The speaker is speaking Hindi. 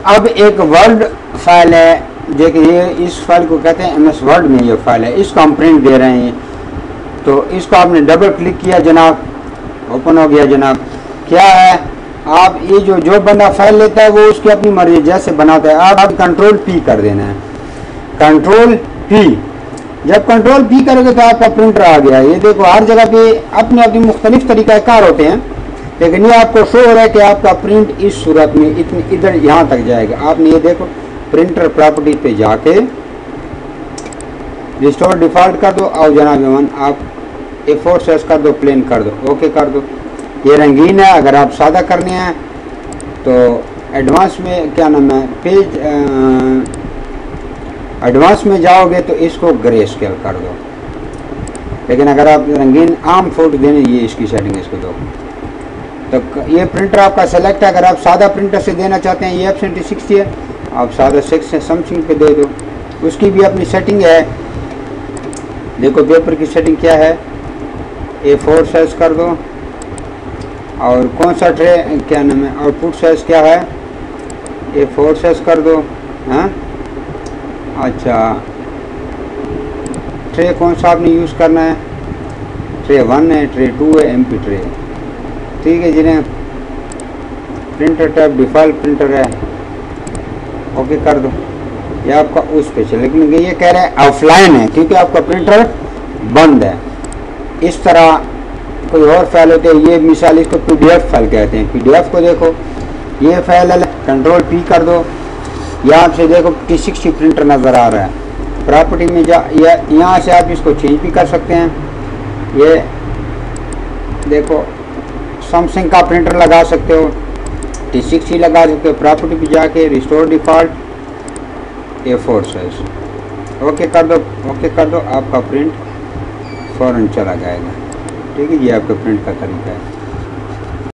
अब एक वर्ड फाइल है, देखिए इस फाइल को कहते हैं MS वर्ड में ये फाइल है, इसको हम प्रिंट दे रहे हैं। तो इसको आपने डबल क्लिक किया जनाब, ओपन हो गया जनाब। क्या है, आप ये जो बंदा फाइल लेता है वो उसकी अपनी मर्जी जैसे बनाता है। आप कंट्रोल P कर देना है, कंट्रोल P। जब कंट्रोल P करोगे तो आपका प्रिंटर आ गया। ये देखो हर जगह पे अपने अपनी मुख्तलिफ तरीक़ाकार होते हैं, लेकिन ये आपको शो हो रहा है कि आपका प्रिंट इस सूरत में इधर यहाँ तक जाएगा। आपने ये देखो प्रिंटर प्रॉपर्टी पे जाके रिस्टोर डिफ़ॉल्ट कर दो और जनाब अमन आप A4 साइज कर दो, प्लेन कर दो, ओके कर दो। ये रंगीन है। अगर आप सादा करने हैं तो एडवांस में क्या नाम है, पेज एडवांस में जाओगे तो इसको ग्रे स्केल कर दो। लेकिन अगर आप रंगीन आम फोटो देने, ये इसकी सेटिंग इसको दो। तो ये प्रिंटर आपका सेलेक्ट है। अगर आप सादा प्रिंटर से देना चाहते हैं, ये ऑप्शन 60 है, आप सादा 6 समथिंग पे दे दो। उसकी भी अपनी सेटिंग है। देखो पेपर की सेटिंग क्या है, A4 साइज कर दो। और कौन सा ट्रे क्या नाम है, आउटपुट साइज क्या है, A4 साइज कर दो। हाँ अच्छा, ट्रे कौन सा आपने यूज़ करना है, ट्रे 1 है, ट्रे 2 है, MP ट्रे, ठीक है। जिन्हें प्रिंटर टैब डिफ़ॉल्ट प्रिंटर है, ओके कर दो। ये आपका उस पे चले, लेकिन ये कह रहा है ऑफलाइन है क्योंकि आपका प्रिंटर बंद है। इस तरह कोई और फाइल होते हैं, ये मिसाल इसको PDF फाइल कहते हैं। PDF को देखो, ये फाइल है, कंट्रोल P कर दो। यहाँ से देखो T60 प्रिंटर नज़र आ रहा है। प्रॉपर्टी में जा, यहाँ से आप इसको चेंज भी कर सकते हैं। ये देखो सैमसंग का प्रिंटर लगा सकते हो, T60 लगा सकते हो। प्रॉपर्टी पे जाके restore default A4 size, okay कर दो, ओके कर दो। आपका प्रिंट फ़ौरन चला जाएगा, ठीक है। ये आपका प्रिंट का तरीका है।